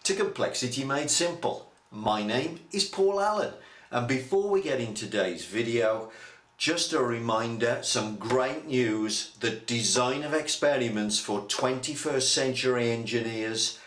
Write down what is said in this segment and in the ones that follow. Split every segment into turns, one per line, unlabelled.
to Complexity Made Simple. My name is Paul Allen, and before we get into today's video, just a reminder, some great news. The design of experiments for 21st century engineers,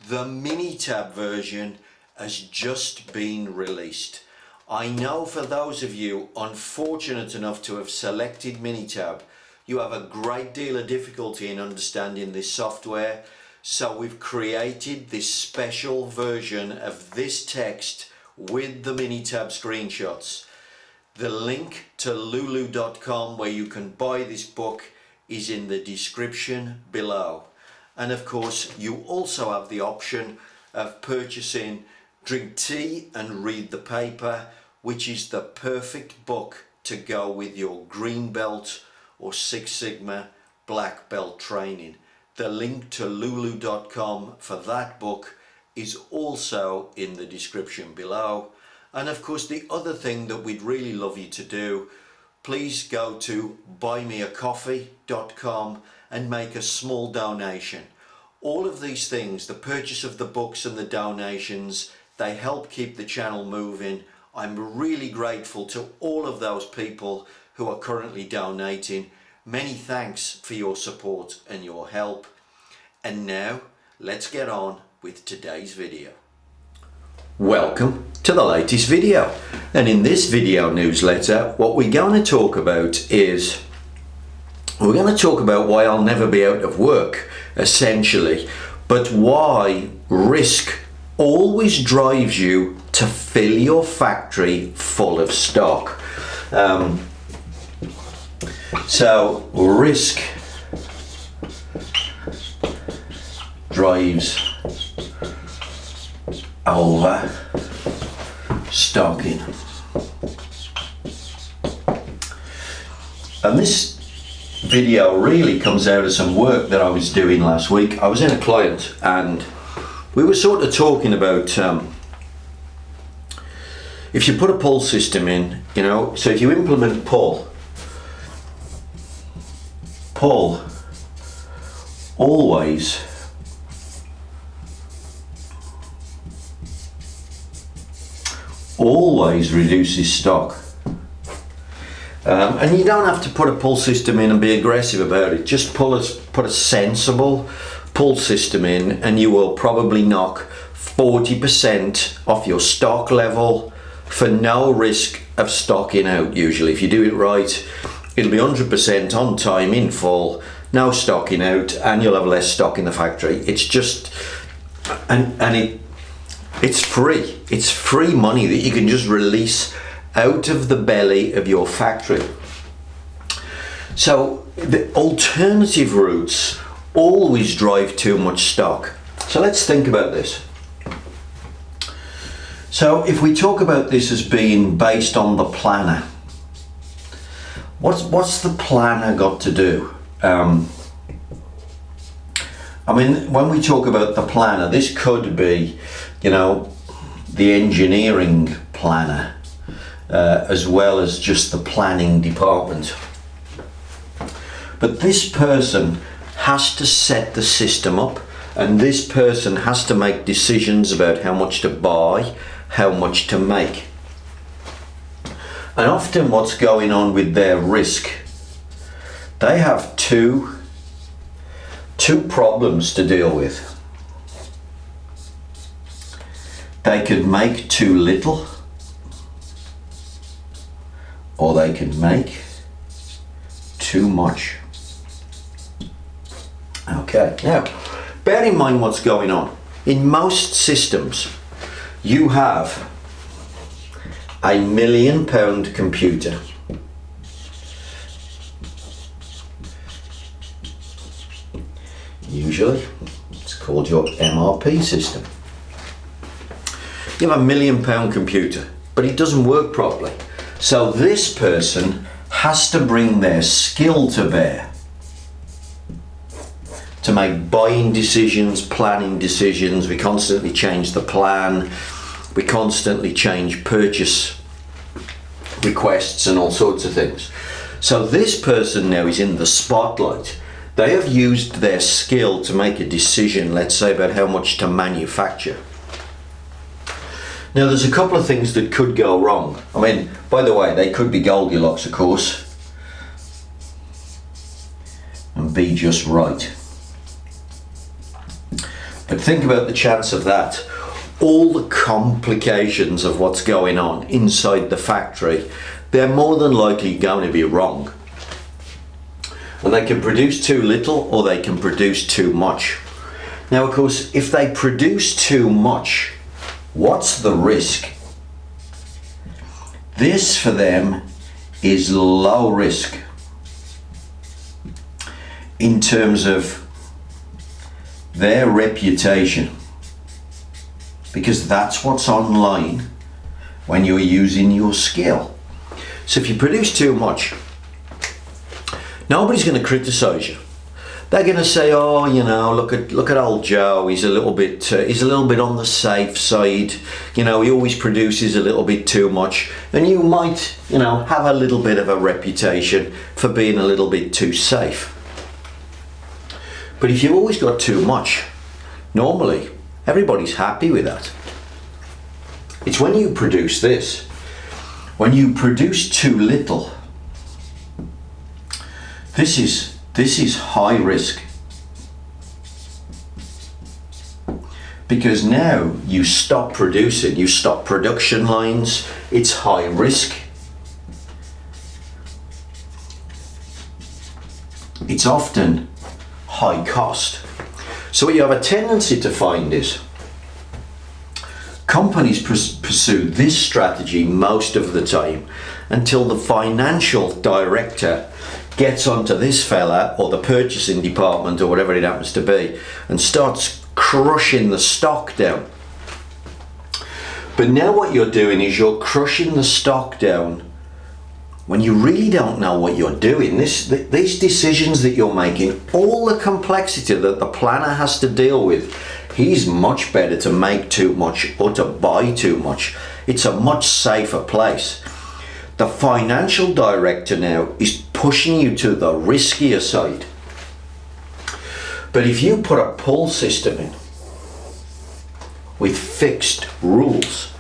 the Minitab version, has just been released. I know for those of you unfortunate enough to have selected Minitab, you have a great deal of difficulty in understanding this software. So we've created this special version of this text with the Minitab screenshots. The link to lulu.com where you can buy this book is in the description below. And of course, you also have the option of purchasing Drink Tea and Read the Paper, which is the perfect book to go with your green belt or Six Sigma black belt training. The link to lulu.com for that book is also in the description below. And of course, the other thing that we'd really love you to do, please go to buymeacoffee.com and make a small donation. All of these things, the purchase of the books and the donations, they help keep the channel moving. I'm really grateful to all of those people who are currently donating. Many thanks for your support and your help. And now let's get on with today's video. Welcome to the latest video. And in this video newsletter, what we're going to talk about is we're going to talk about why I'll never be out of work, essentially, but why risk always drives you to fill your factory full of stock. So risk drives over stocking. And this video really comes out of some work that I was doing last week. I was in a client and we were sort of talking about if you put a pull system in, you know, so if you implement pull always reduces stock. And you don't have to put a pull system in and be aggressive about it. Just put a sensible pull system in and you will probably knock 40% off your stock level for no risk of stocking out. Usually if you do it right, it'll be 100% on time, in full, no stocking out, and you'll have less stock in the factory. It's just, it's free. It's free money that you can just release out of the belly of your factory. So the alternative routes always drive too much stock. So let's think about this. So if we talk about this as being based on the planner, what's the planner got to do? I mean, when we talk about the planner, this could be, you know, the engineering planner, as well as just the planning department. But this person has to set the system up, and this person has to make decisions about how much to buy, how much to make. And often what's going on with their risk, they have two problems to deal with. They could make too little, or they could make too much. Okay, now bear in mind what's going on. In most systems, you have a £1 million computer. Usually, it's called your MRP system. You have £1 million computer, but it doesn't work properly. So this person has to bring their skill to bear to make buying decisions, planning decisions. We constantly change the plan. We constantly change purchase requests and all sorts of things. So this person now is in the spotlight. They have used their skill to make a decision, let's say, about how much to manufacture. Now there's a couple of things that could go wrong. I mean, by the way, they could be Goldilocks, of course, and be just right. But think about the chance of that. All the complications of what's going on inside the factory, they're more than likely going to be wrong. And they can produce too little or they can produce too much. Now, of course, if they produce too much, what's the risk? This for them is low risk in terms of their reputation, because that's what's online when you're using your skill. So if you produce too much, nobody's going to criticize you. They're going to say, oh, you know, look at old Joe. He's a little bit on the safe side. You know, he always produces a little bit too much, and you might, you know, have a little bit of a reputation for being a little bit too safe. But if you've always got too much, normally everybody's happy with that. It's when you produce this, when you produce too little. This is high risk, because now you stop producing, you stop production lines. It's high risk. It's often high cost. So what you have a tendency to find is companies pursue this strategy most of the time until the financial director gets onto this fella or the purchasing department or whatever it happens to be and starts crushing the stock down. But now what you're doing is you're crushing the stock down when you really don't know what you're doing. These decisions that you're making, all the complexity that the planner has to deal with, he's much better to make too much or to buy too much. It's a much safer place. The financial director now is pushing you to the riskier side. But if you put a pull system in with fixed rules,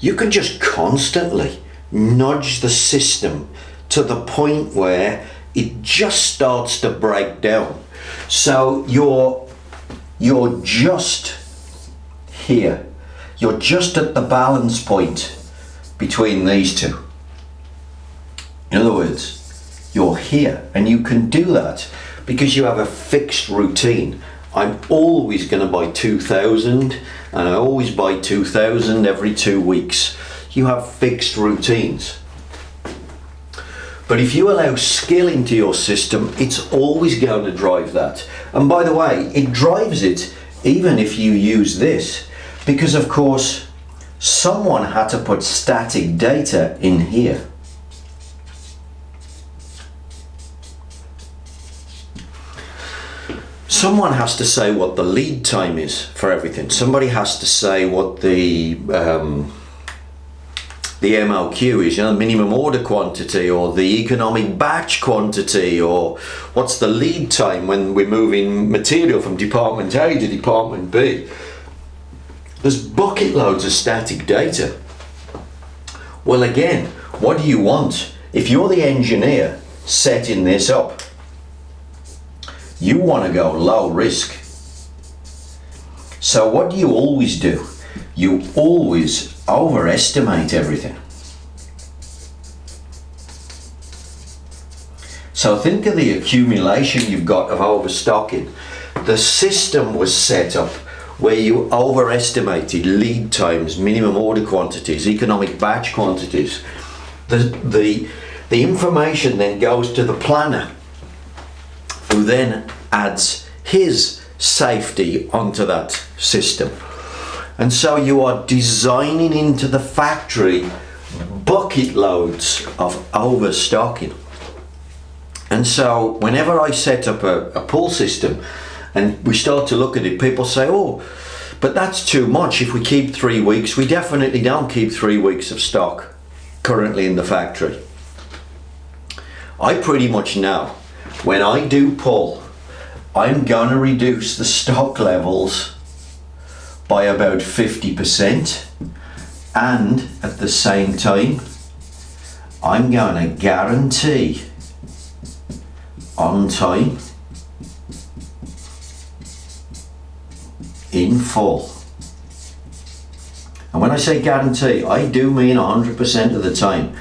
you can just constantly nudge the system to the point where it just starts to break down. So you're just here. You're just at the balance point between these two. In other words, you're here, and you can do that because you have a fixed routine. I'm always going to buy 2,000, and I always buy 2,000 every 2 weeks. You have fixed routines. But if you allow skill into your system, it's always going to drive that. And by the way, it drives it even if you use this, because of course someone had to put static data in here. Someone has to say what the lead time is for everything. Somebody has to say what the MOQ is, you know, minimum order quantity, or the economic batch quantity, or what's the lead time when we're moving material from department A to department B. There's bucket loads of static data. Well, again, what do you want? If you're the engineer setting this up, you want to go low risk. So what do you always do? You always overestimate everything. So think of the accumulation you've got of overstocking. The system was set up where you overestimated lead times, minimum order quantities, economic batch quantities. The information then goes to the planner, who then adds his safety onto that system. And so you are designing into the factory bucket loads of overstocking. And so whenever I set up a pull system and we start to look at it, people say, oh, but that's too much. If we keep 3 weeks, we definitely don't keep 3 weeks of stock currently in the factory. I pretty much know when I do pull, I'm going to reduce the stock levels by about 50%, and at the same time I'm going to guarantee on time, in full. And when I say guarantee, I do mean 100% of the time.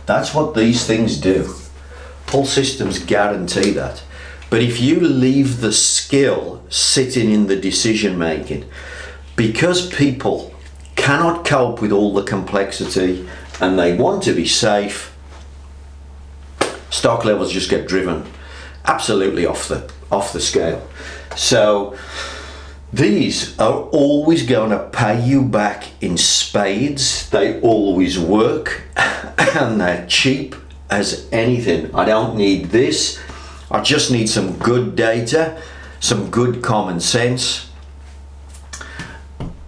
That's what these things do. Pull systems guarantee that. But if you leave the skill sitting in the decision making, because people cannot cope with all the complexity and they want to be safe, stock levels just get driven absolutely off the scale. So these are always going to pay you back in spades. They always work and they're cheap as anything. I don't need this. I just need some good data, some good common sense.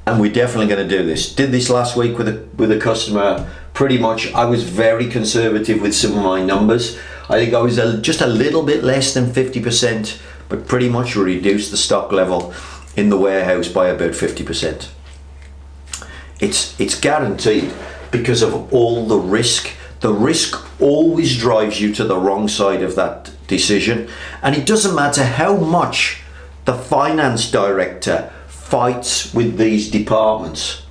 And we're definitely going to do this. Did this last week with a customer. Pretty much I was very conservative with some of my numbers. I think I was just a little bit less than 50%, but pretty much reduced the stock level in the warehouse by about 50%. It's guaranteed because of all the risk. The risk always drives you to the wrong side of that decision, and it doesn't matter how much the finance director fights with these departments.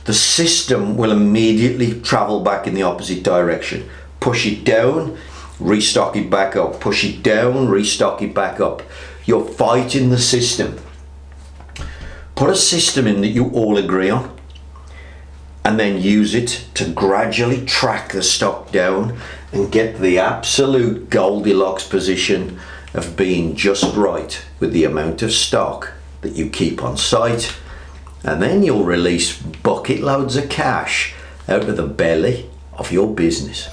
The system will immediately travel back in the opposite direction. Push it down, restock it back up. Push it down, restock it back up. You're fighting the system. Put a system in that you all agree on, and then use it to gradually track the stock down and get the absolute Goldilocks position of being just right with the amount of stock that you keep on site. And then you'll release bucket loads of cash out of the belly of your business.